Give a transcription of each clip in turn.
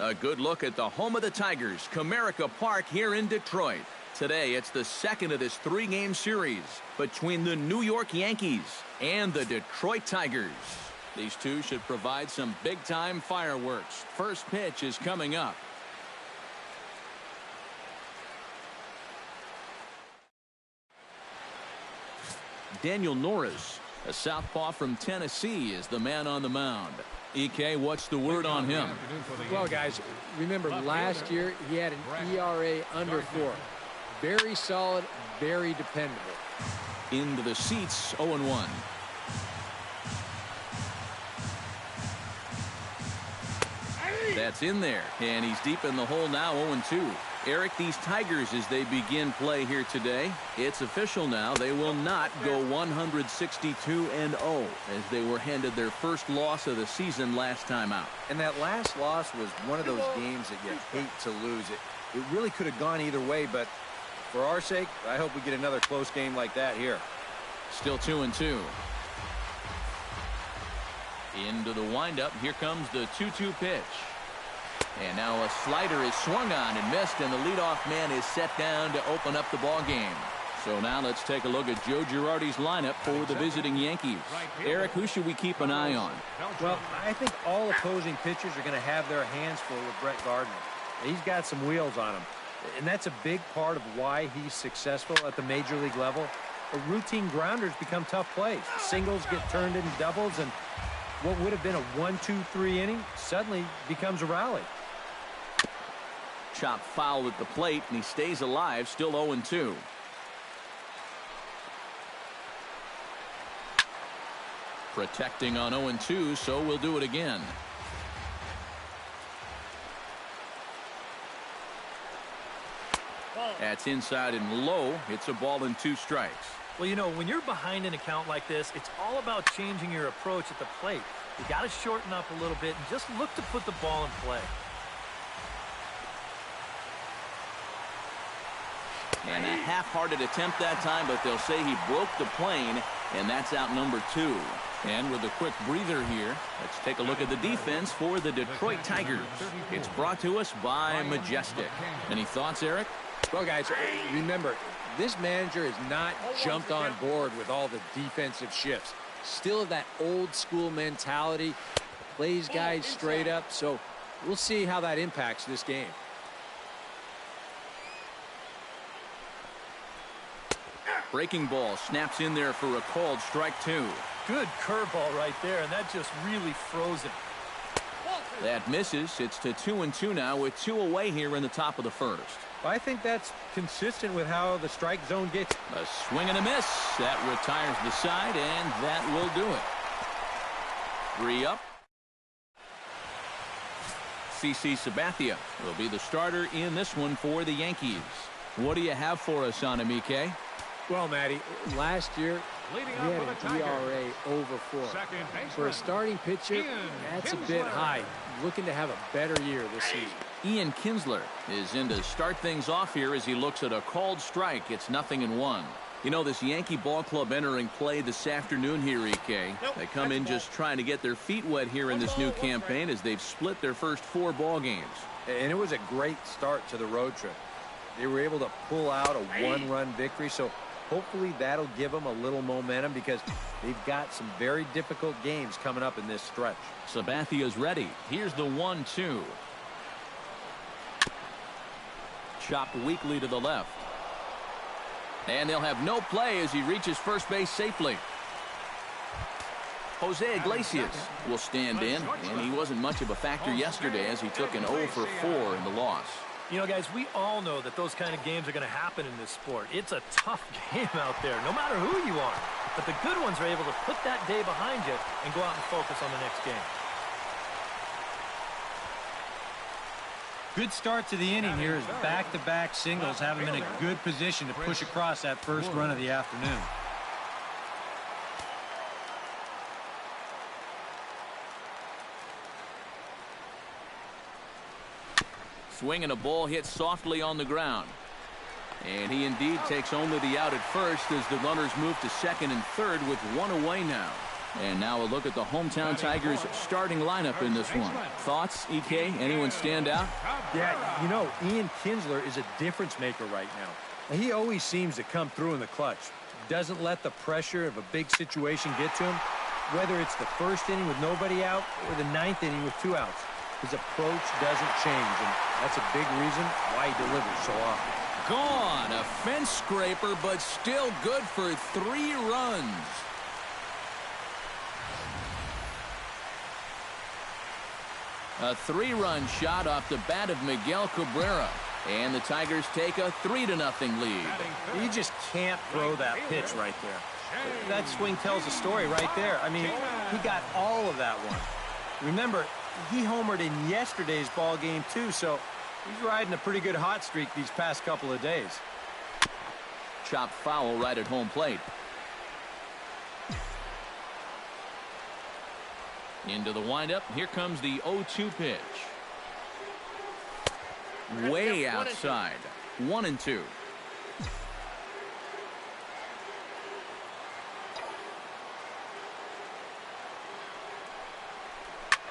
A good look at the home of the Tigers, Comerica Park here in Detroit. Today, it's the second of this three-game series between the New York Yankees and the Detroit Tigers. These two should provide some big-time fireworks. First pitch is coming up. Daniel Norris, a southpaw from Tennessee, is the man on the mound. EK, what's the word on him? Well, guys, remember last year he had an ERA under 4. Very solid, very dependable. Into the seats, 0-1. That's in there, and he's deep in the hole now, 0-2. Eric, these Tigers, as they begin play here today, it's official now. They will not go 162-0 as they were handed their first loss of the season last time out. And that last loss was one of those games that you hate to lose. It really could have gone either way, but for our sake, I hope we get another close game like that here. Still 2-2. Into the windup. Here comes the 2-2 pitch. And now a slider is swung on and missed, and the leadoff man is set down to open up the ball game. So now let's take a look at Joe Girardi's lineup for the visiting Yankees. Eric, who should we keep an eye on? Well, I think all opposing pitchers are going to have their hands full with Brett Gardner. He's got some wheels on him, and that's a big part of why he's successful at the major league level. Routine grounders become tough plays. Singles get turned into doubles, and what would have been a 1-2-3 inning suddenly becomes a rally. Chop foul at the plate, and he stays alive, still 0-2. Protecting on 0-2, so we'll do it again. That's inside and low. It's a ball and 2 strikes. Well, you know, when you're behind an account like this, it's all about changing your approach at the plate. You got to shorten up a little bit and just look to put the ball in play. And a half-hearted attempt that time, but they'll say he broke the plane, and that's out number 2. And with a quick breather here, let's take a look at the defense for the Detroit Tigers. It's brought to us by Majestic. Any thoughts, Eric? Well, guys, remember, this manager has not jumped on board with all the defensive shifts. Still that old-school mentality, plays guys straight up, so we'll see how that impacts this game. Breaking ball snaps in there for a called strike 2. Good curveball right there, and that just really froze him. That misses. It's to 2-2 now with 2 away here in the top of the first. I think that's consistent with how the strike zone gets. A swing and a miss. That retires the side, and that will do it. 3 up. CC Sabathia will be the starter in this one for the Yankees. What do you have for us on him, EK? Well, Matty, last year he had an ERA over 4. For a starting pitcher, that's a bit high. Looking to have a better year this season. Ian Kinsler is in to start things off here as he looks at a called strike. It's 0-1. You know, this Yankee ball club entering play this afternoon here, EK. They come in just trying to get their feet wet here in this new campaign as they've split their first 4 ball games. And it was a great start to the road trip. They were able to pull out a 1-run victory, so hopefully that'll give them a little momentum because they've got some very difficult games coming up in this stretch. Sabathia's ready. Here's the 1-2. Chopped weakly to the left. And they'll have no play as he reaches first base safely. Jose Iglesias will stand in, and he wasn't much of a factor yesterday as he took an 0 for 4 in the loss. You know, guys, we all know that those kind of games are going to happen in this sport. It's a tough game out there, no matter who you are. But the good ones are able to put that day behind you and go out and focus on the next game. Good start to the inning here as back-to-back singles have him in a good position to push across that first run of the afternoon. Swing and a ball hit softly on the ground. And he indeed takes only the out at first as the runners move to second and third with 1 away now. And now a look at the hometown Tigers starting lineup in this one. Thoughts, EK? Anyone stand out? Yeah, you know, Ian Kinsler is a difference maker right now. He always seems to come through in the clutch. Doesn't let the pressure of a big situation get to him. Whether it's the first inning with nobody out or the ninth inning with 2 outs, his approach doesn't change, and that's a big reason why he delivers so often. Gone. A fence scraper, but still good for 3 runs. A 3-run shot off the bat of Miguel Cabrera. And the Tigers take a 3-0 lead. You just can't throw that pitch right there. That swing tells a story right there. I mean, he got all of that one. Remember, he homered in yesterday's ball game too, so he's riding a pretty good hot streak these past couple of days. Chopped foul right at home plate. Into the windup. Here comes the 0-2 pitch. Way outside. 1-2.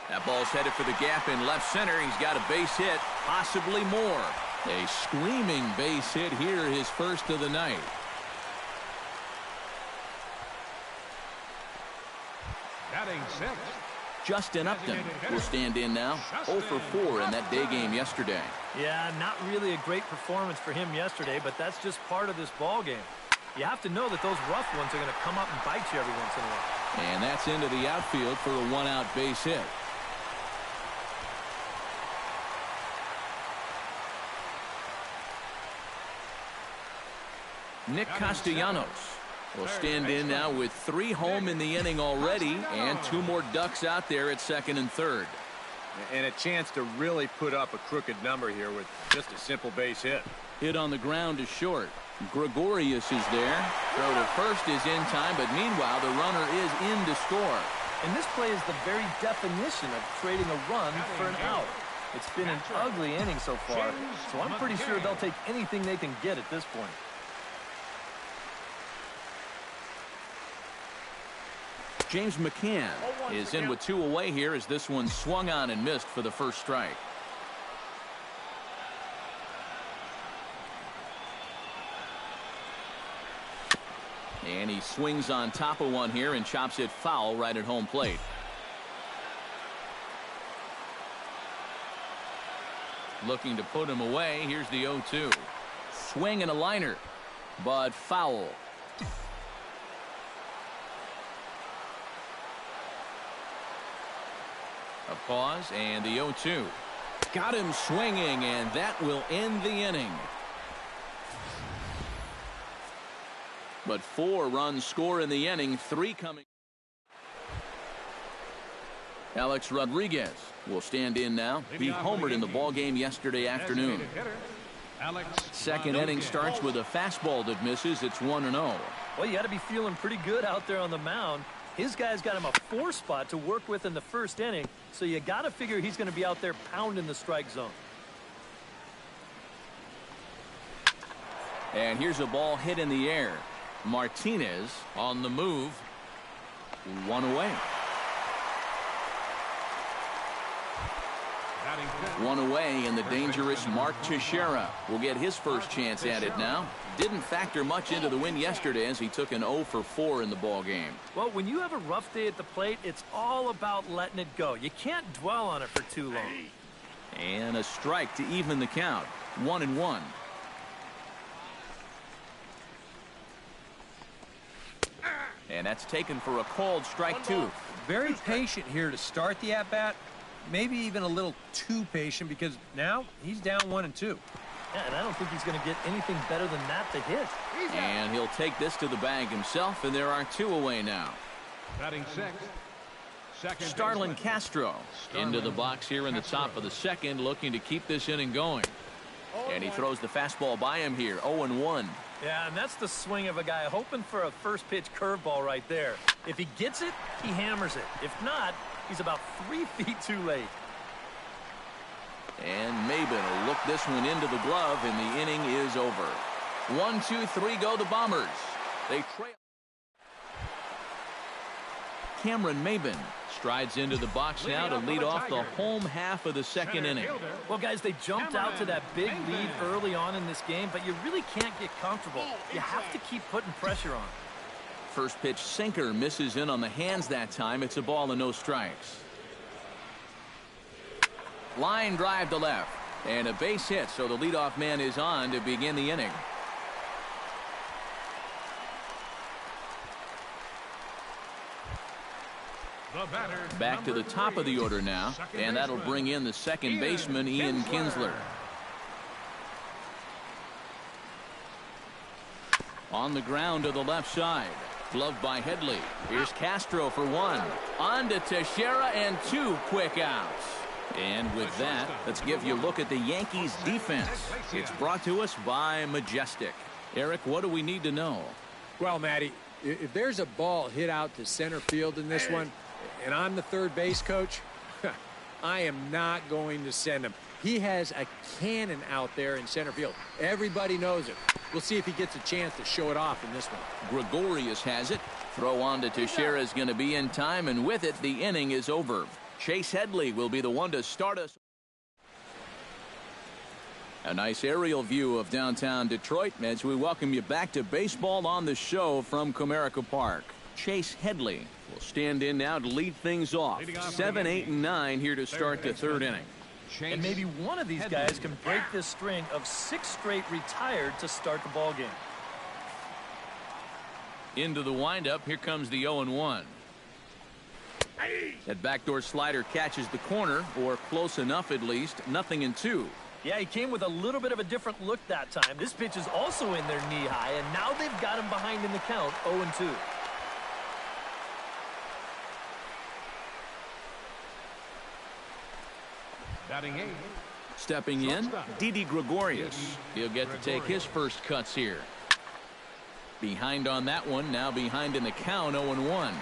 That ball's headed for the gap in left center. He's got a base hit, possibly more. A screaming base hit here, his first of the night. Batting 6. Justin Upton will stand in now. 0 for 4 in that day game yesterday. Yeah, not really a great performance for him yesterday, but that's just part of this ball game. You have to know that those rough ones are going to come up and bite you every once in a while. And that's into the outfield for a 1-out base hit. Nick Castellanos will stand in now with 3 home in the inning already and 2 more ducks out there at second and third. And a chance to really put up a crooked number here with just a simple base hit. Hit on the ground is short. Gregorius is there. Throw to first is in time, but meanwhile the runner is in to score. And this play is the very definition of trading a run for an out. It's been an ugly inning so far, so I'm pretty sure they'll take anything they can get at this point. James McCann is in with 2 away here as this one swung on and missed for the first strike. And he swings on top of one here and chops it foul right at home plate. Looking to put him away. Here's the 0-2. Swing and a liner, but foul. A pause and the 0-2. Got him swinging, and that will end the inning. But 4 runs score in the inning, 3 coming. Alex Rodriguez will stand in now. He homered in the ball game yesterday afternoon. Second inning starts with a fastball that misses. It's 1-0. Well, you got to be feeling pretty good out there on the mound. His guy's got him a 4 spot to work with in the first inning, so you got to figure he's going to be out there pounding the strike zone. And here's a ball hit in the air. Martinez on the move. 1 away. 1 away, and the dangerous Mark Teixeira will get his first chance at it now. Didn't factor much into the win yesterday as he took an 0 for 4 in the ball game. Well, when you have a rough day at the plate, it's all about letting it go. You can't dwell on it for too long. And a strike to even the count. 1-1. And that's taken for a called strike 2. Very patient here to start the at-bat. Maybe even a little too patient because now he's down 1-2. Yeah, and I don't think he's going to get anything better than that to hit. And he'll take this to the bag himself, and there are 2 away now. Batting 6. Starlin Castro into the box here in the top of the second, looking to keep this inning going. And he throws the fastball by him here, 0-1. Yeah, and that's the swing of a guy hoping for a first pitch curveball right there. If he gets it, he hammers it. If not, he's about 3 feet too late. And Maben will look this one into the glove, and the inning is over. 1, 2, 3 go the Bombers. They trail. Cameron Maben strides into the box now to lead off the home half of the second inning. Well, guys, they jumped out to that big lead early on in this game, but you really can't get comfortable. You have to keep putting pressure on. First pitch sinker misses in on the hands that time. It's a ball and no strikes. Line drive to left. And a base hit, so the leadoff man is on to begin the inning. Back to the top of the order now, and that'll bring in the second baseman, Ian Kinsler. On the ground to the left side. Gloved by Headley. Here's Castro for one. On to Teixeira and 2 quick outs. And with that, let's give you a look at the Yankees defense. It's brought to us by Majestic. Eric, what do we need to know? Well, Matty, if there's a ball hit out to center field in this one, and I'm the third base coach, I am not going to send him. He has a cannon out there in center field. Everybody knows it. We'll see if he gets a chance to show it off in this one. Gregorius has it. Throw on to Teixeira is going to be in time, and with it, the inning is over. Chase Headley will be the one to start us. A nice aerial view of downtown Detroit as we welcome you back to baseball on the show from Comerica Park. Chase Headley will stand in now to lead things off. 7, 8, and 9 here to start the third inning. And maybe one of these guys can break this string of 6 straight retired to start the ball game. Into the windup, here comes the 0-1. That backdoor slider catches the corner, or close enough at least. 0-2. Yeah, he came with a little bit of a different look that time. This pitch is also in their knee high, and now they've got him behind in the count, 0-2. Batting 8. Stepping in, Didi Gregorius. He'll get to take his first cuts here. Behind on that one, now behind in the count, 0-1.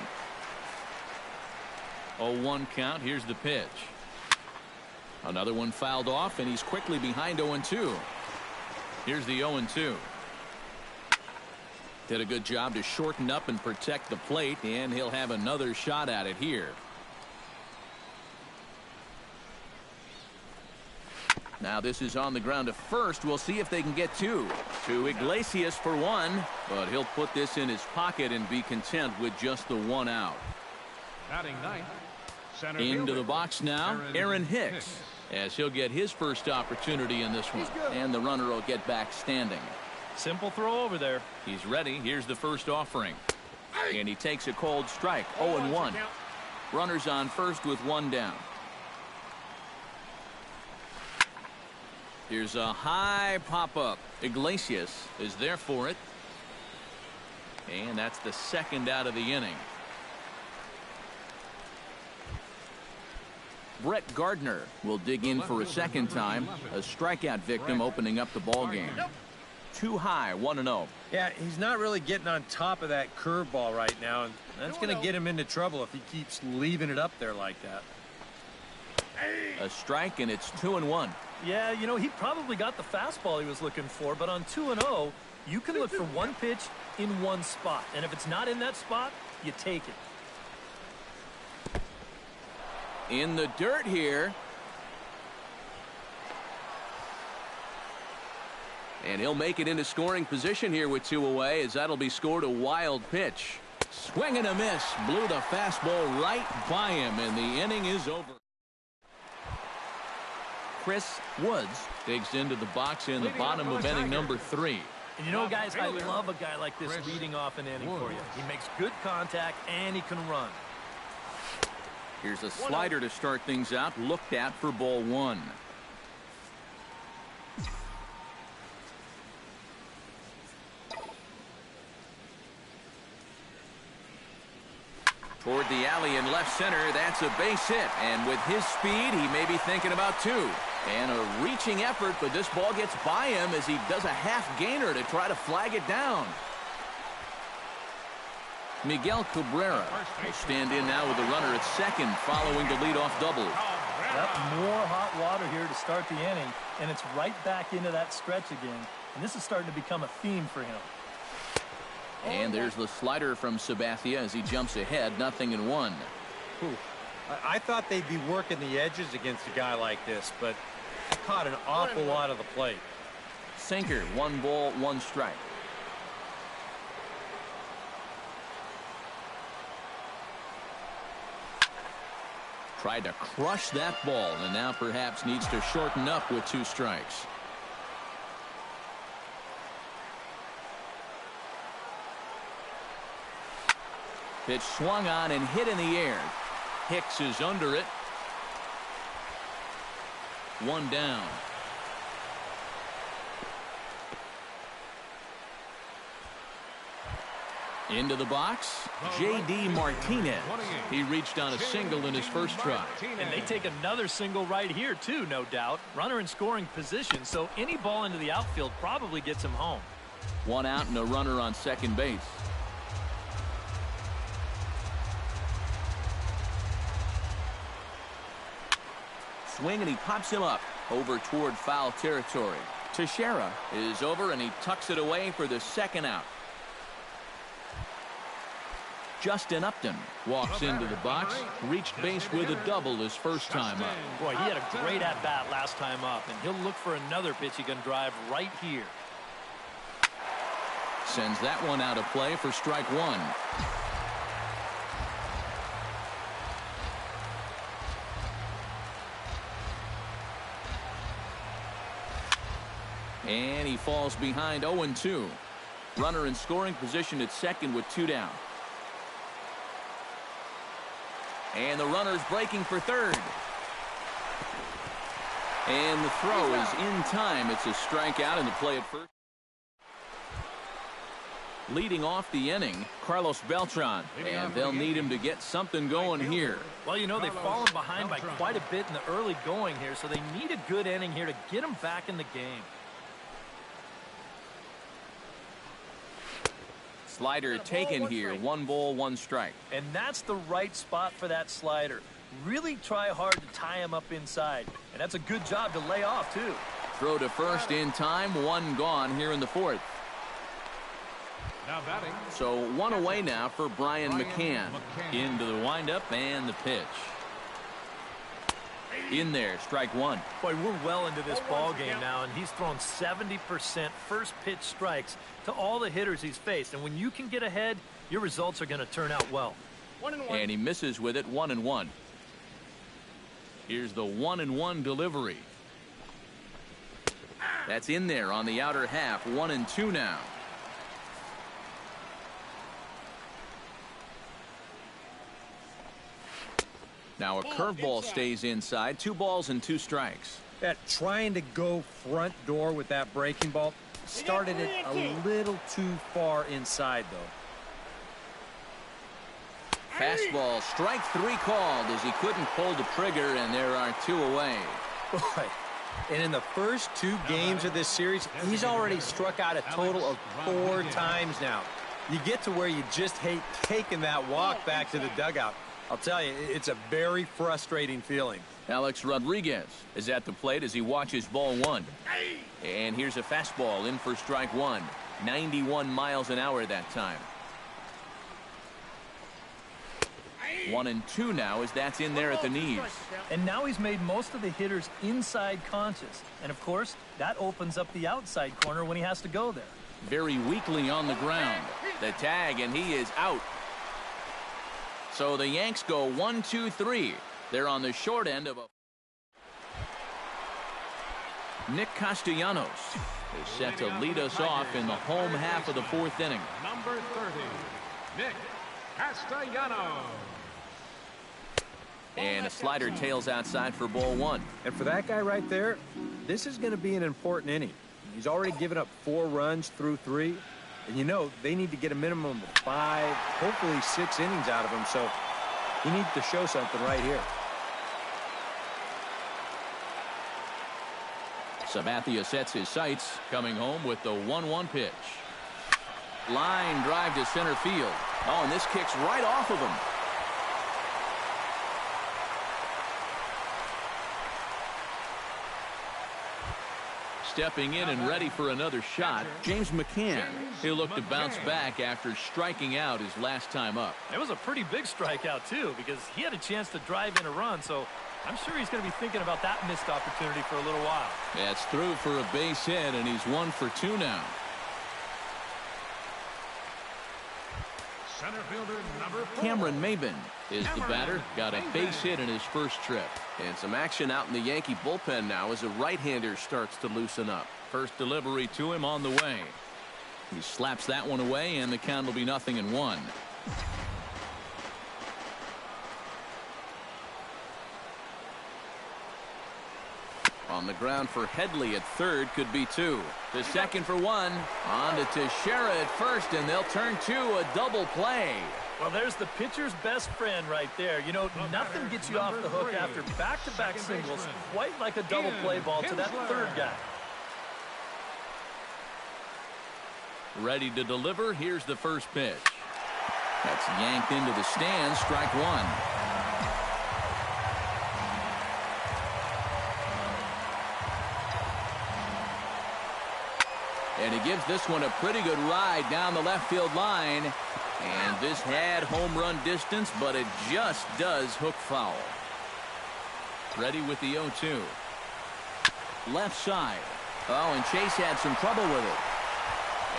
0-1 count. Here's the pitch. Another one fouled off, and he's quickly behind 0-2. Here's the 0-2. Did a good job to shorten up and protect the plate, and he'll have another shot at it here. Now this is on the ground to first. We'll see if they can get 2. To Iglesias for 1, but he'll put this in his pocket and be content with just the 1 out. Batting 9. Into the box now, Aaron Hicks, as he'll get his first opportunity in this one. And the runner will get back standing. Simple throw over there. He's ready. Here's the first offering. And he takes a cold strike. 0-1. Runners on first with 1 down. Here's a high pop-up. Iglesias is there for it. And that's the second out of the inning. Brett Gardner will dig in for a second time. A strikeout victim opening up the ball game. Too high, 1-0. Yeah, he's not really getting on top of that curveball right now, and that's going to get him into trouble if he keeps leaving it up there like that. A strike, and it's 2-1. Yeah, you know, he probably got the fastball he was looking for, but on 2-0, you can look for one pitch in one spot, and if it's not in that spot, you take it. In the dirt here. And he'll make it into scoring position here with 2 away, as that'll be scored. A wild pitch. Swing and a miss. Blew the fastball right by him, and the inning is over. Chris Woods digs into the box in the bottom of inning number 3. And you know, guys, I love a guy like this leading off an inning for you. He makes good contact, and he can run. Here's a slider to start things out, looked at for ball 1. Toward the alley in left center, that's a base hit. And with his speed, he may be thinking about 2. And a reaching effort, but this ball gets by him as he does a half gainer to try to flag it down. Miguel Cabrera will stand in now with the runner at second following the leadoff double. Yep, more hot water here to start the inning, and it's right back into that stretch again. And this is starting to become a theme for him. And there's the slider from Sabathia as he jumps ahead, 0-1. I thought they'd be working the edges against a guy like this, but he caught an awful lot of the plate. Sinker, 1 ball, 1 strike. Tried to crush that ball, and now perhaps needs to shorten up with 2 strikes. Pitch swung on and hit in the air. Hicks is under it. 1 down. Into the box, J.D. Martinez. He reached on a single in his first try. And they take another single right here, too, no doubt. Runner in scoring position, so any ball into the outfield probably gets him home. 1 out and a runner on second base. Swing, and he pops him up over toward foul territory. Teixeira is over, and he tucks it away for the 2nd out. Justin Upton walks into the box, reached base with a double his first time up. Boy, he had a great at-bat last time up, and he'll look for another pitch he can drive right here. Sends that one out of play for strike 1. And he falls behind 0-2. Runner in scoring position at second with 2 down. And the runner's breaking for third. And the throw is in time. It's a strikeout and the play at first. Leading off the inning, Carlos Beltran. And they'll need him to get something going here. Well, you know, they've fallen behind by quite a bit in the early going here, so they need a good inning here to get them back in the game. Slider taken here. 1 ball, 1 strike. And that's the right spot for that slider. Really try hard to tie him up inside. And that's a good job to lay off, too. Throw to first in time. 1 gone here in the 4th. Now batting. So 1 away now for Brian McCann. Into the windup and the pitch. In there, strike 1. Boy, we're well into this ball game now, and he's thrown 70% first pitch strikes to all the hitters he's faced. And when you can get ahead, your results are going to turn out well. And he misses with it. 1-1. Here's the 1-1 delivery. That's in there on the outer half. 1-2 now. Now a curveball stays inside. 2 balls and 2 strikes. That trying to go front door with that breaking ball started it a little too far inside, though. Fastball, strike 3 called as he couldn't pull the trigger, and there are 2 away. Boy, and in the first 2 games of this series, he's already struck out a total of 4 times now. You get to where you just hate taking that walk back to the dugout. I'll tell you, it's a very frustrating feeling. Alex Rodriguez is at the plate as he watches ball 1. And here's a fastball in for strike 1. 91 miles an hour that time. 1-2 now as that's in there at the knees. And now he's made most of the hitters inside conscious. And, of course, that opens up the outside corner when he has to go there. Very weakly on the ground. The tag, and he is out. So the Yanks go 1-2-3. They're on the short end of a... Nick Castellanos is set to lead us off in the home half of the 4th inning. Number 30, Nick Castellanos. And a slider tails outside for ball 1. And for that guy right there, this is going to be an important inning. He's already given up 4 runs through 3. And you know, they need to get a minimum of 5, hopefully 6 innings out of him. So he needs to show something right here. Sabathia sets his sights, coming home with the 1-1 pitch. Line drive to center field. Oh, and this kicks right off of him. stepping in and ready for another shot, James McCann. He'll look to bounce back after striking out his last time up. It was a pretty big strikeout, too, because he had a chance to drive in a run, so I'm sure he's going to be thinking about that missed opportunity for a little while. That's through for a base hit, and he's 1 for 2 now. Center fielder number 4. Cameron Maben is the batter. Got a base hit in his first trip. And some action out in the Yankee bullpen now as a right-hander starts to loosen up. First delivery to him on the way. He slaps that one away, and the count will be 0-1. On the ground for Headley at third, could be 2. To second for 1. On to Teixeira at first, and they'll turn to a double play. Well, there's the pitcher's best friend right there. You know, nothing gets you off the hook after back-to-back singles, quite like a double play ball to that third guy. Ready to deliver. Here's the first pitch. That's yanked into the stands. Strike 1. And he gives this one a pretty good ride down the left field line. And this had home run distance, but it just does hook foul. Ready with the 0-2. Left side. Oh, and Chase had some trouble with it.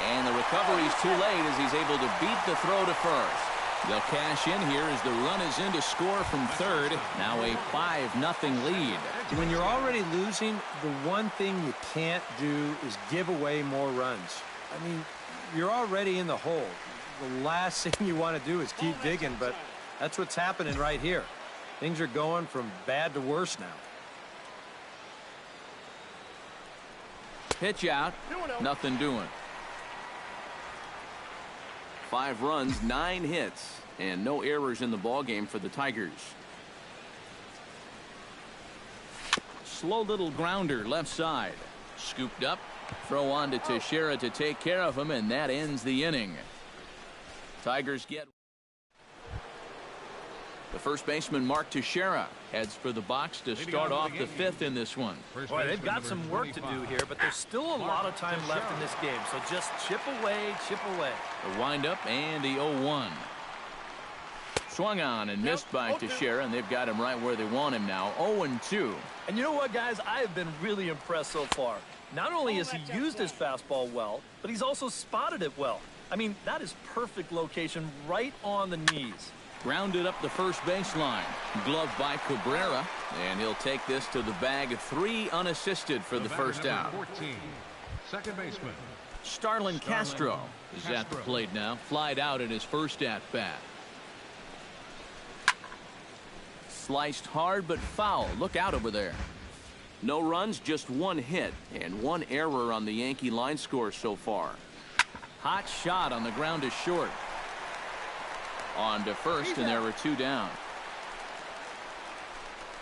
And the recovery's too late as he's able to beat the throw to first. They'll cash in here as the run is in to score from third. Now a 5-0 lead. When you're already losing, the one thing you can't do is give away more runs. I mean, you're already in the hole. The last thing you want to do is keep digging, but that's what's happening right here. Things are going from bad to worse now. Pitch out. Nothing doing. 5 runs, 9 hits, and no errors in the ballgame for the Tigers. Slow little grounder left side. Scooped up. Throw on to Teixeira to take care of him, and that ends the inning. Tigers get. The first baseman, Mark Teixeira, heads for the box to start off the 5th in this one. Boy, they've got some work to do here, but there's still a lot of time left in this game, so just chip away, chip away. A windup and the 0-1. Swung on and missed by Teixeira, and they've got him right where they want him now. 0-2. And you know what, guys? I have been really impressed so far. Not only has he used his fastball well, but he's also spotted it well. I mean, that is perfect location right on the knees. Grounded up the first baseline. Gloved by Cabrera, and he'll take this to the bag. 3 unassisted for the first out. 14, second baseman. Starlin Castro is at the plate now. Flied out in his first at-bat. Sliced hard but foul. Look out over there. No runs, just 1 hit, and 1 error on the Yankee line score so far. Hot shot on the ground to short. On to first, and there were 2 down.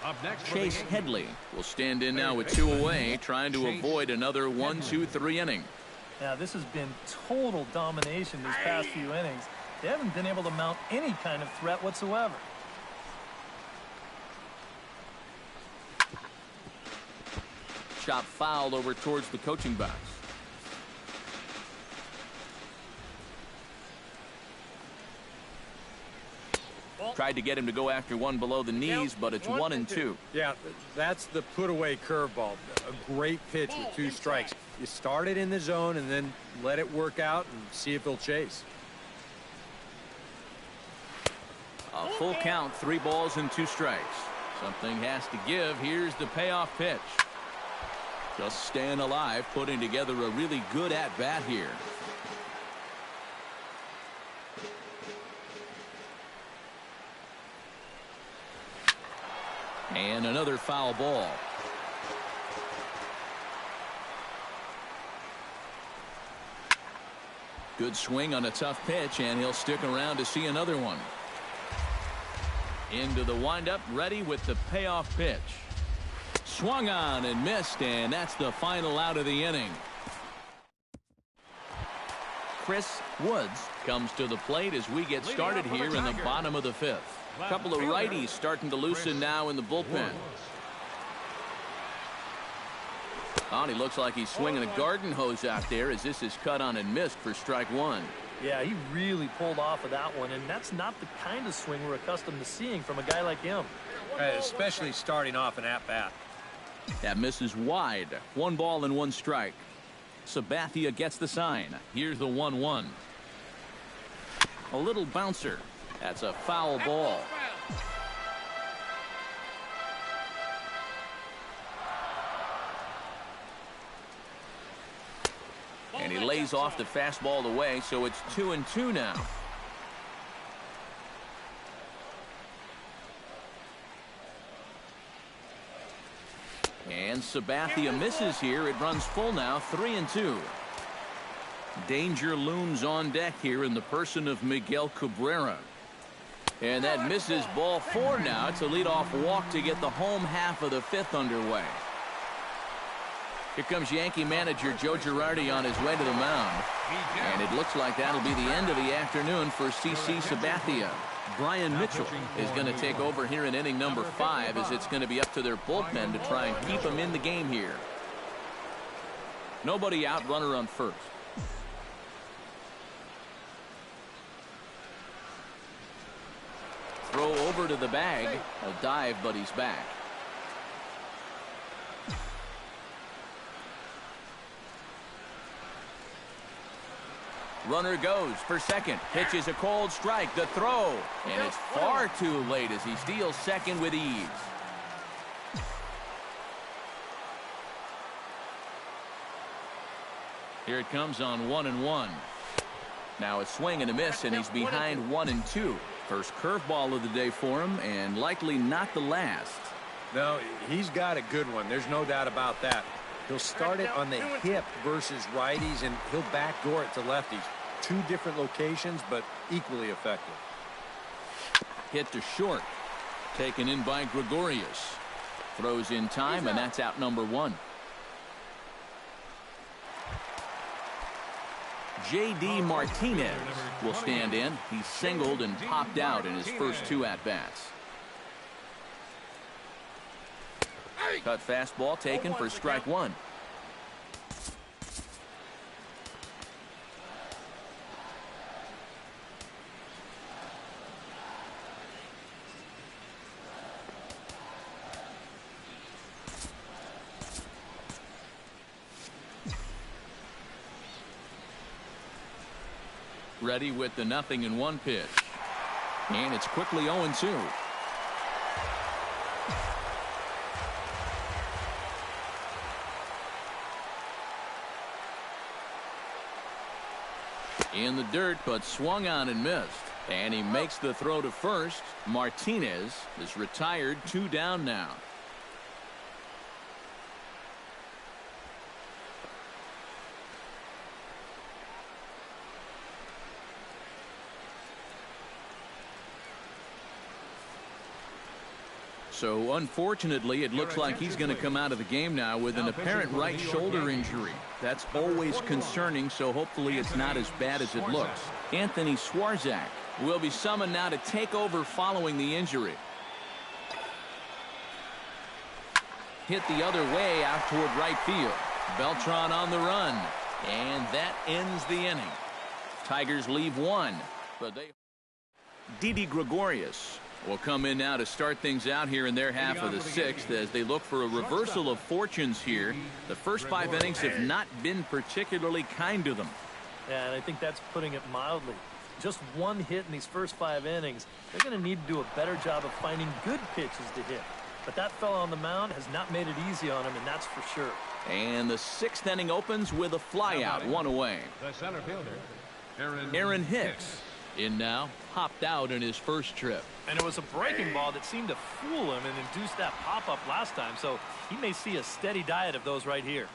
Up next, Chase Headley will stand in now with 2 away, trying to avoid another 1-2-3 inning. Now, this has been total domination these past few innings. They haven't been able to mount any kind of threat whatsoever. Shot fouled over towards the coaching box. Tried to get him to go after one below the knees, but it's 1-2. Yeah, that's the put-away curveball. A great pitch with 2 strikes. You start it in the zone and then let it work out and see if they'll chase. A full count, 3 balls and 2 strikes. Something has to give. Here's the payoff pitch. Just staying alive, putting together a really good at-bat here. And another foul ball. Good swing on a tough pitch, and he'll stick around to see another one. Into the windup, ready with the payoff pitch. Swung on and missed, and that's the final out of the inning. Chris Woods comes to the plate as we get started here in the bottom of the 5th. A couple of righties starting to loosen now in the bullpen. Oh, and he looks like he's swinging a garden hose out there as this is cut on and missed for strike one. Yeah, he really pulled off of that one, and that's not the kind of swing we're accustomed to seeing from a guy like him. Especially starting off an at-bat. That misses wide. 1 ball and 1 strike. Sabathia gets the sign. Here's the 1-1. A little bouncer. That's a foul ball. And he lays off the fastball away, so it's 2-2 now. And Sabathia misses here. It runs full now, 3-2. Danger looms on deck here in the person of Miguel Cabrera. And that misses ball 4 now. It's a leadoff walk to get the home half of the 5th underway. Here comes Yankee manager Joe Girardi on his way to the mound. And it looks like that'll be the end of the afternoon for CC Sabathia. Brian Mitchell is going to take over here in inning number 5 as it's going to be up to their bullpen to try and keep him in the game here. Nobody out, runner on first. Throw over to the bag. A dive, but he's back. Runner goes for second. Pitch is a cold strike. The throw. And it's far too late as he steals second with ease. Here it comes on 1-1. Now a swing and a miss, and he's behind 1-2. First curveball of the day for him, and likely not the last. No, he's got a good one. There's no doubt about that. He'll start it on the hip versus righties, and he'll backdoor it to lefties. 2 different locations, but equally effective. Hit to short. Taken in by Gregorius. Throws in time, and that's out number 1. J.D. Martinez will stand in. He's singled and popped out in his first 2 at-bats. Cut fastball taken for strike 1. Ready with the 0-1 pitch. And it's quickly 0-2. In the dirt, but swung on and missed. And he makes the throw to first. Martinez is retired, 2 down now. So unfortunately, it looks like he's going to come out of the game now with an apparent right shoulder injury. That's always concerning, so hopefully it's not as bad as it looks. Anthony Swarzak will be summoned now to take over following the injury. Hit the other way out toward right field. Beltran on the run. And that ends the inning. Tigers leave 1. But Didi Gregorius will come in now to start things out here in their half of the 6th as they look for a reversal of fortunes here. The first 5 innings have not been particularly kind to them. Yeah, and I think that's putting it mildly. Just 1 hit in these first 5 innings. They're going to need to do a better job of finding good pitches to hit. But that fella on the mound has not made it easy on him, and that's for sure. And the 6th inning opens with a flyout, 1 away. The center fielder, Aaron Hicks in now, hopped out in his first trip. And it was a breaking ball that seemed to fool him and induce that pop-up last time, so he may see a steady diet of those right here.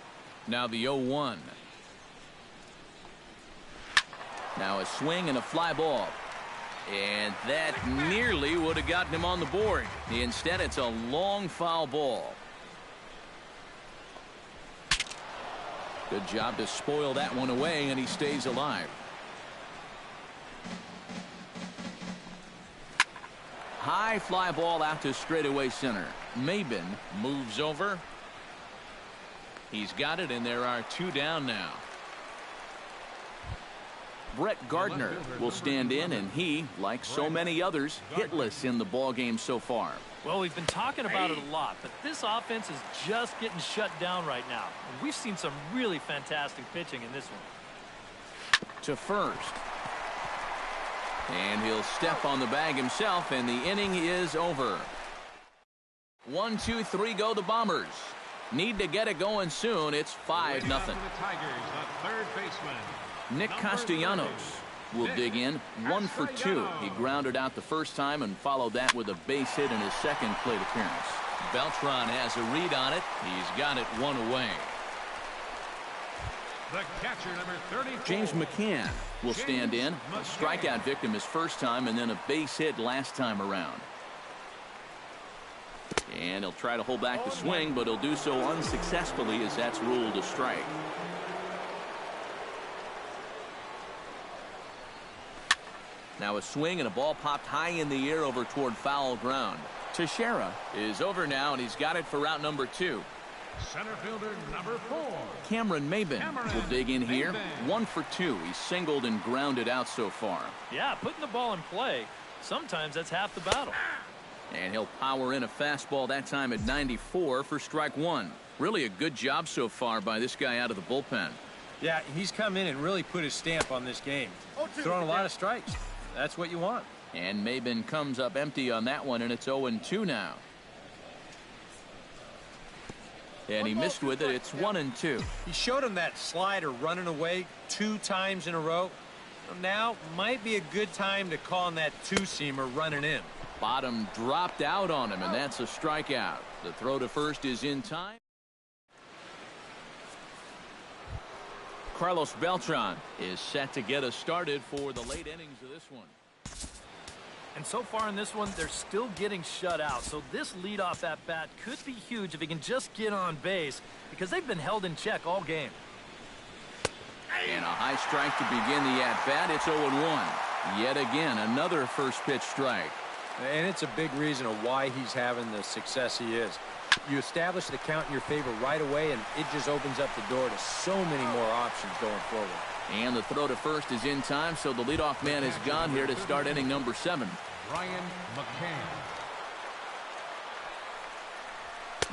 Now the 0-1. Now a swing and a fly ball. And that nearly would have gotten him on the board. Instead, it's a long foul ball. Good job to spoil that one away, and he stays alive. High fly ball out to straightaway center. Maben moves over. He's got it, and there are 2 down now. Brett Gardner will stand in, and he, like so many others, hitless in the ball game so far. Well, we've been talking about it a lot, but this offense is just getting shut down right now. And we've seen some really fantastic pitching in this one. To first. And he'll step on the bag himself, and the inning is over. 1, 2, 3 go the Bombers. Need to get it going soon. It's 5-0. Nick Castellanos will dig in. 1 for 2. He grounded out the first time and followed that with a base hit in his second plate appearance. Beltran has a read on it. He's got it 1 away. The catcher, number 34. James McCann will stand in. A strikeout victim his first time and then a base hit last time around. And he'll try to hold back the swing, but he'll do so unsuccessfully as that's ruled a strike. Now a swing and a ball popped high in the air over toward foul ground. Teixeira is over now, and he's got it for out number 2. Center fielder number 4. Cameron Maben will dig in here. 1 for 2. He's singled and grounded out so far. Yeah, putting the ball in play, sometimes that's half the battle. And he'll power in a fastball that time at 94 for strike 1. Really a good job so far by this guy out of the bullpen. Yeah, he's come in and really put his stamp on this game. Throwing a lot of strikes. That's what you want. And Maben comes up empty on that one, and it's 0-2 now. And he missed with it. It's 1-2. He showed him that slider running away 2 times in a row. Now might be a good time to call on that 2-seamer running in. Bottom dropped out on him, and that's a strikeout. The throw to first is in time. Carlos Beltran is set to get us started for the late innings of this one. And so far in this one, they're still getting shut out. So this leadoff at bat could be huge if he can just get on base, because they've been held in check all game. And a high strike to begin the at bat. It's 0-1. Yet again, another first pitch strike. And it's a big reason of why he's having the success he is. You establish the count in your favor right away, and it just opens up the door to so many more options going forward. And the throw to first is in time, so the leadoff man is gone here to start inning number 7. Brian McCann.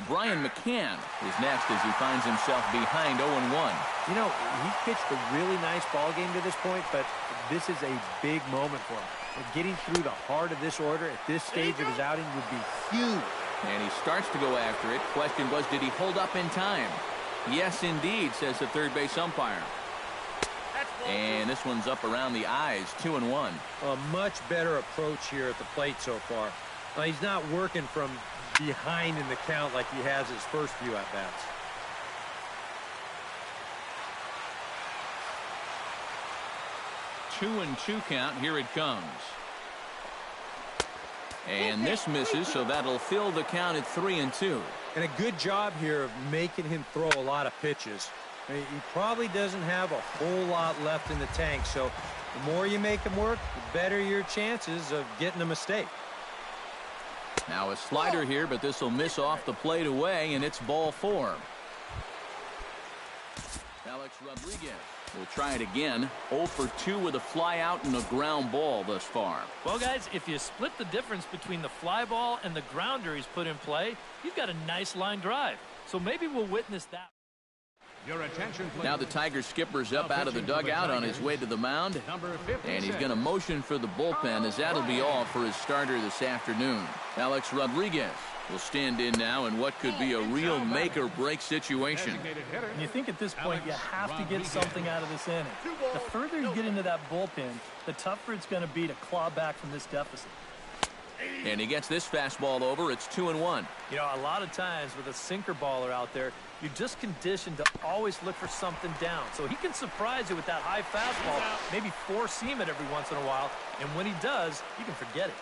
Brian McCann is next as he finds himself behind 0-1. You know, he pitched a really nice ball game to this point, but this is a big moment for him. Getting through the heart of this order at this stage of his outing would be huge. And he starts to go after it. Question was, did he hold up in time? Yes, indeed, says the third base umpire. And this one's up around the eyes, 2-1. A much better approach here at the plate so far. Now, he's not working from behind in the count like he has his first few at-bats. Two and 2 count. Here it comes. And this misses, so that'll fill the count at 3-2. And a good job here of making him throw a lot of pitches. I mean, he probably doesn't have a whole lot left in the tank, so the more you make him work, the better your chances of getting a mistake. Now a slider here, but this will miss off the plate away, and it's ball 4. Alex Rodriguez will try it again. 0 for 2 with a fly out and a ground ball thus far. Well, guys, if you split the difference between the fly ball and the grounder he's put in play, you've got a nice line drive. So maybe we'll witness that. Your attention, please. Now the Tiger skipper's up out of the dugout on his way to the mound. And he's going to motion for the bullpen, as that'll be all for his starter this afternoon. Alex Rodriguez will stand in now in what could be a real make-or-break situation. And you think at this point you have to get something out of this inning. The further you get into that bullpen, the tougher it's going to be to claw back from this deficit. And he gets this fastball over. It's 2-1. You know, a lot of times with a sinker baller out there, you're just conditioned to always look for something down. So he can surprise you with that high fastball, maybe four-seam it every once in a while, and when he does, you can forget it.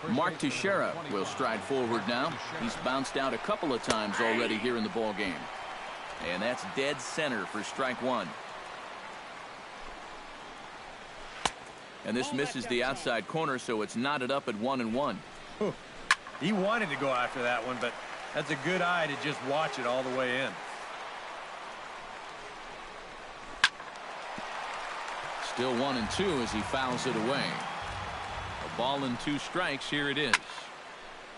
Mark Teixeira will stride forward now. He's bounced out a couple of times already here in the ball game. And that's dead center for strike 1. And this misses the outside corner, so it's knotted up at 1-1. He wanted to go after that one, but That's a good eye to just watch it all the way in. Still 1-2 as he fouls it away. A ball and 2 strikes. Here it is.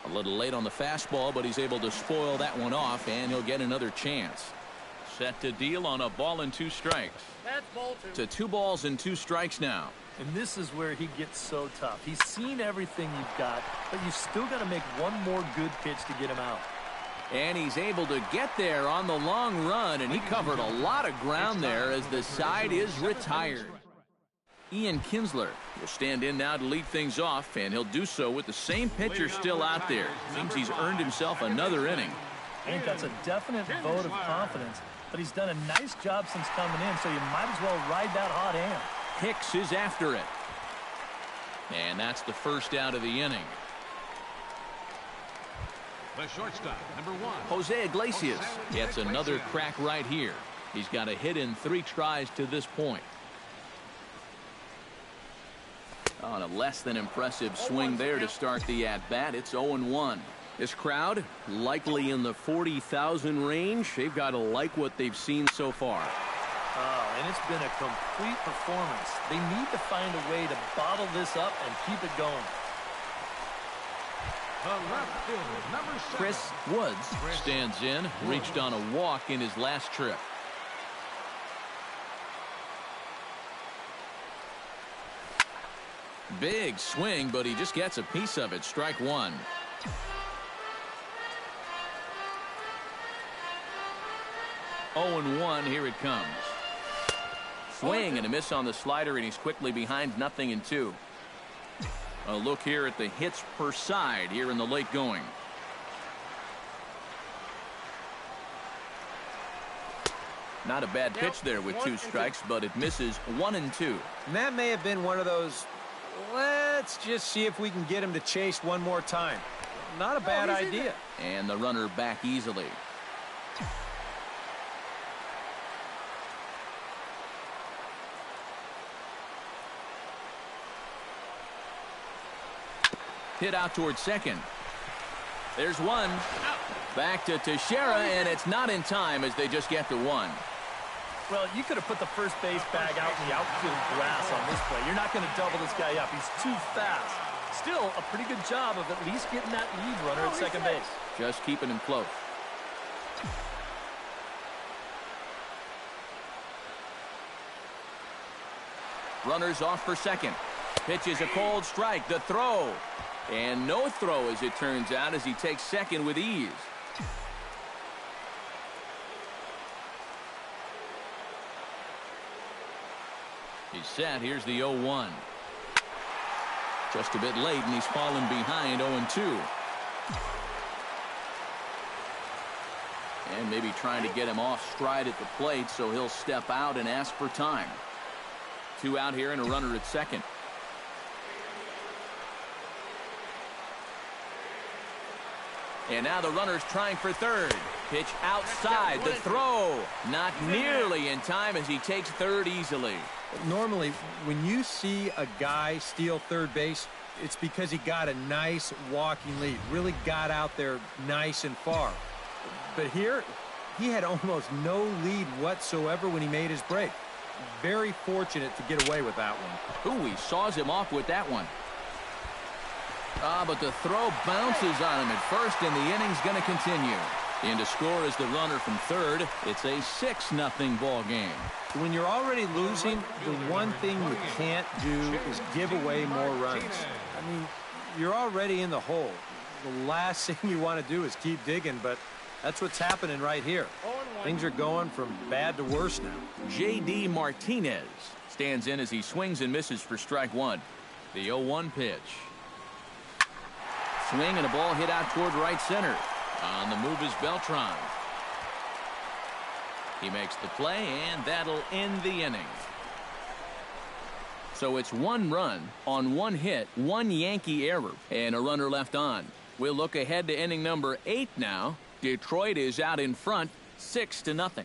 A little late on the fastball, but he's able to spoil that one off, and he'll get another chance. Set to deal on a ball and 2 strikes. That's ball 2. To 2 balls and 2 strikes now. And this is where he gets so tough. He's seen everything you've got, but you still got to make one more good pitch to get him out. And he's able to get there on the long run, and he covered a lot of ground there as the side is retired. Ian Kinsler will stand in now to lead things off, and he'll do so with the same pitcher still out there. Seems he's earned himself another inning. I think that's a definite vote of confidence, but he's done a nice job since coming in, so you might as well ride that hot hand. Hicks is after it. And that's the first out of the inning. The shortstop, number 1. Jose Iglesias gets another crack right here. He's got a hit in 3 tries to this point. On a less than impressive swing there to start the at-bat. It's 0-1. This crowd likely in the 40,000 range. They've got to like what they've seen so far. Oh, and it's been a complete performance. They need to find a way to bottle this up and keep it going. The left fielder, number 7. Chris Woods stands in, reached on a walk in his last trip. Big swing, but he just gets a piece of it. Strike 1. Oh and 1. Here it comes. Swing and a miss on the slider, and he's quickly behind 0-2. A look here at the hits per side here in the late going. Not a bad pitch there with 2 strikes, but it misses 1-2. And that may have been one of those, let's just see if we can get him to chase one more time. Not a bad idea. And the runner back easily. Hit out towards second. There's one. Back to Teixeira, and it's not in time as they just get to 1. Well, you could have put the first base bag out in the outfield grass on this play. You're not going to double this guy up. He's too fast. Still, a pretty good job of at least getting that lead runner at second base. Just keeping him close. Runners off for second. Pitch is a cold strike. The throw. And no throw, as it turns out, as he takes second with ease. He's set. Here's the 0-1. Just a bit late, and he's fallen behind 0-2. And maybe trying to get him off stride at the plate, so he'll step out and ask for time. 2 out here and a runner at second. And now the runner's trying for third. Pitch outside. The throw. Not nearly in time as he takes third easily. Normally, when you see a guy steal third base, it's because he got a nice walking lead. Really got out there nice and far. But here, he had almost no lead whatsoever when he made his break. Very fortunate to get away with that one. Ooh, he saws him off with that one. But the throw bounces on him at first, and the inning's going to continue. In to score is the runner from third. It's a 6-0 ball game. When you're already losing, the one thing you can't do is give away more runs. I mean, you're already in the hole. The last thing you want to do is keep digging, but that's what's happening right here. Things are going from bad to worse now. J.D. Martinez stands in as he swings and misses for strike 1. The 0-1 pitch. Swing and a ball hit out toward right center. On the move is Beltran. He makes the play, and that'll end the inning. So it's 1 run on 1 hit, 1 Yankee error, and a runner left on. We'll look ahead to inning number 8 now. Detroit is out in front, 6-0.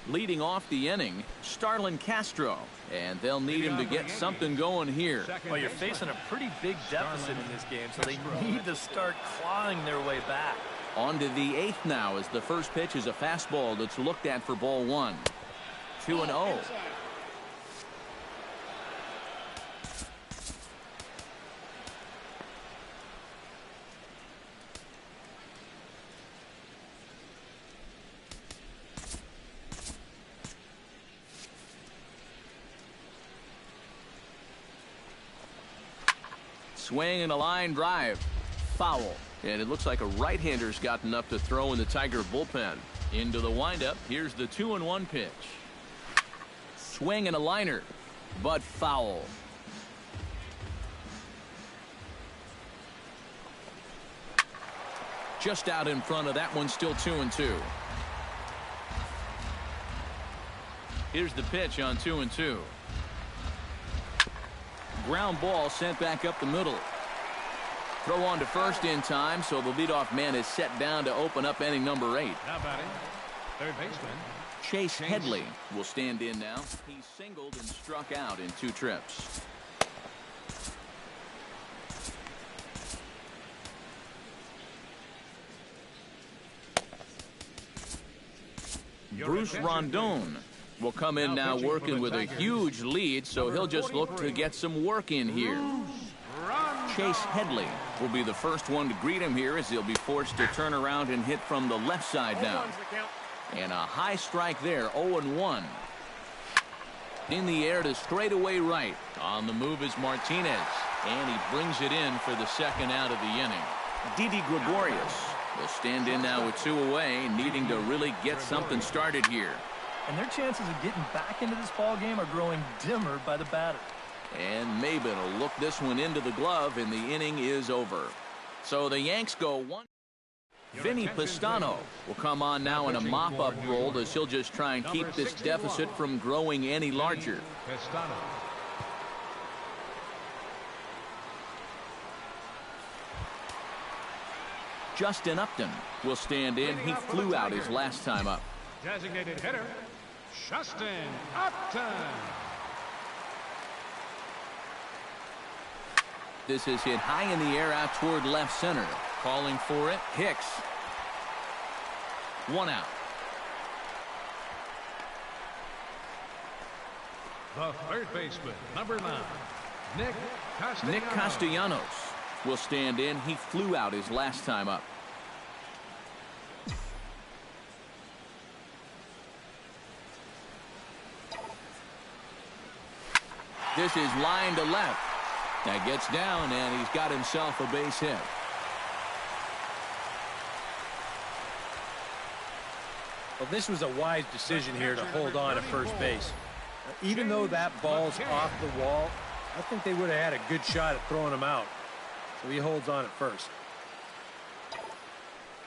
Leading off the inning, Starlin Castro. And they'll need him to get something going here. Well, you're facing a pretty big deficit in this game, so they need to start clawing their way back. On to the 8th now, as the first pitch is a fastball that's looked at for ball 1. 2-0. Swing and a line drive. Foul. And it looks like a right-hander's gotten up to throw in the Tiger bullpen. Into the windup. Here's the 2-1 pitch. Swing and a liner, but foul. Just out in front of that one, still 2-2. Here's the pitch on 2-2. Ground ball sent back up the middle. Throw on to first in time, so the leadoff man is set down to open up inning number 8. Now batting, third baseman Chase Headley will stand in now. He singled and struck out in 2 trips. Bruce Rondon will come in now working with a huge lead, so he'll just look to get some work in here. Chase Headley will be the first one to greet him here, as he'll be forced to turn around and hit from the left side now. And a high strike there, 0-1. In the air to straightaway right. On the move is Martinez, and he brings it in for the second out of the inning. Didi Gregorius will stand in now with 2 away, needing to really get something started here. And their chances of getting back into this ball game are growing dimmer by the batter. And Maben will look this one into the glove, and the inning is over. So the Yanks go 1. Vinny Pistano will come on now in a mop-up role, as he'll just try and keep this deficit from growing any larger. Pistano. Justin Upton will stand in. He flew out his last time up. Designated hitter, Justin Upton. This is hit high in the air out toward left center. Calling for it, Hicks. 1 out. The third baseman, number 9, Nick Castellanos. Nick Castellanos will stand in. He flew out his last time up. This is line to left. That gets down, and he's got himself a base hit. Well, this was a wise decision here to hold on at first base. Even though that ball's off the wall, I think they would have had a good shot at throwing him out. So he holds on at first.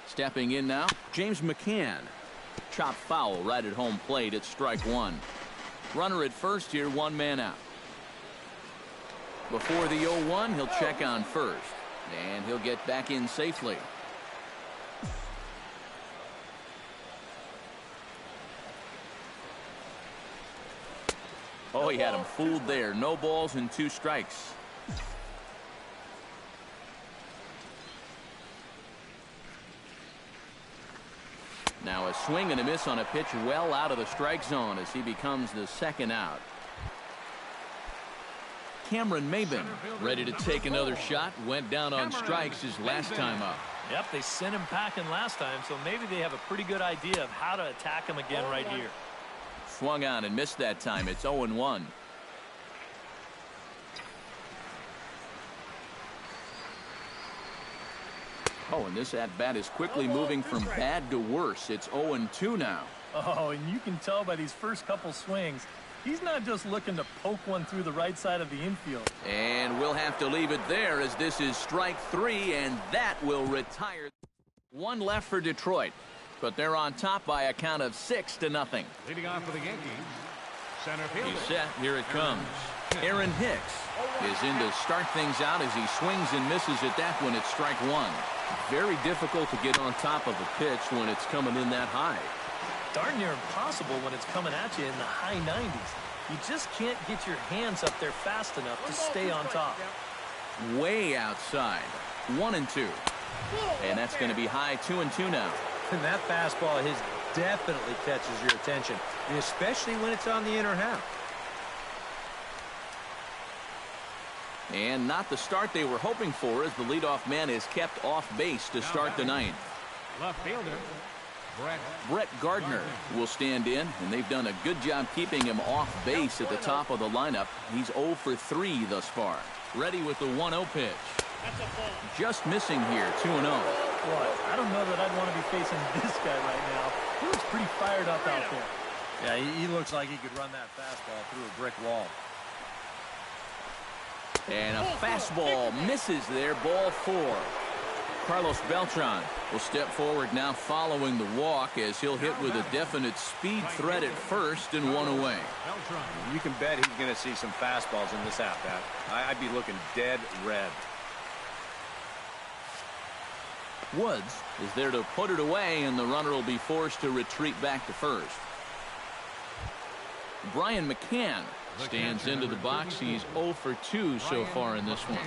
Stepping in now, James McCann. Chop foul right at home plate at strike 1. Runner at first here, 1 man out. Before the 0-1, he'll check on first, and he'll get back in safely. Oh, he had him fooled there. No balls and 2 strikes. Now a swing and a miss on a pitch well out of the strike zone, as he becomes the second out. Cameron Maben ready to take another shot. Went down on strikes his last time up. Yep, they sent him packing last time, so maybe they have a pretty good idea of how to attack him again right here. Swung on and missed that time. It's 0-1. Oh, and this at-bat is quickly moving from bad to worse. It's 0-2 now. Oh, and you can tell by these first couple swings, he's not just looking to poke one through the right side of the infield. And we'll have to leave it there, as this is strike 3, and that will retire. 1 left for Detroit, but they're on top by a count of 6-0. Leading off for the Yankees, center fielder. He's set. Here it comes. Aaron Hicks is in to start things out, as he swings and misses at that one at strike 1. Very difficult to get on top of a pitch when it's coming in that high. darn near impossible when it's coming at you in the high 90s. You just can't get your hands up there fast enough to stay on top. Way outside. 1-2. And that's going to be high 2-2 now. And that fastball of his definitely catches your attention, especially when it's on the inner half. And not the start they were hoping for, as the leadoff man is kept off base to start the ninth. Left fielder, Brett Gardner will stand in, and they've done a good job keeping him off base at the top of the lineup. He's 0 for 3 thus far. Ready with the 1-0 pitch. Just missing here, 2-0. Boy, I don't know that I'd want to be facing this guy right now. He looks pretty fired up out there. Yeah, he looks like he could run that fastball through a brick wall. And a fastball misses there, ball 4. Carlos Beltran will step forward now following the walk, as he'll hit with a definite speed threat at first and 1 away. You can bet he's going to see some fastballs in this at-bat. I'd be looking dead red. Woods is there to put it away, and the runner will be forced to retreat back to first. Brian McCann stands into the box. He's 0 for 2 so far in this one.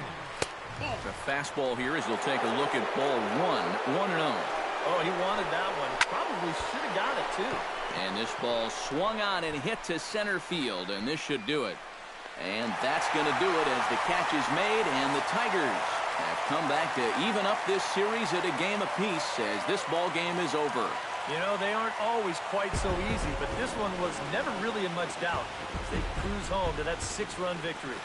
The fastball here, as he'll take a look at ball 1. 1-0. Oh, he wanted that one. Probably should have got it, too. And this ball swung on and hit to center field, and this should do it. And that's going to do it, as the catch is made, and the Tigers have come back to even up this series at a game apiece, as this ball game is over. You know, they aren't always quite so easy, but this one was never really in much doubt as they cruise home to that 6-run victory.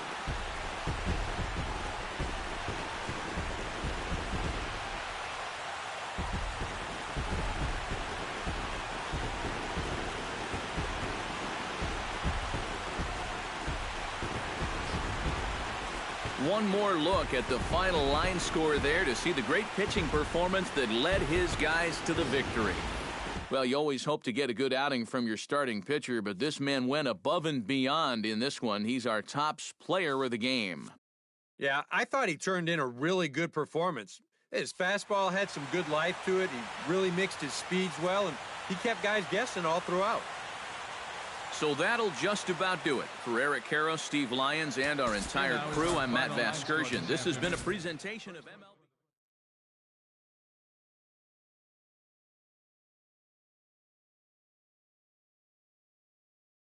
One more look at the final line score there to see the great pitching performance that led his guys to the victory. Well, you always hope to get a good outing from your starting pitcher, but this man went above and beyond in this one. He's our top player of the game. Yeah, I thought he turned in a really good performance. His fastball had some good life to it. He really mixed his speeds well, and he kept guys guessing all throughout. So that'll just about do it. For Eric Karros, Steve Lyons, and our entire crew, I'm Matt Vasgersian. This has been a presentation of MLB.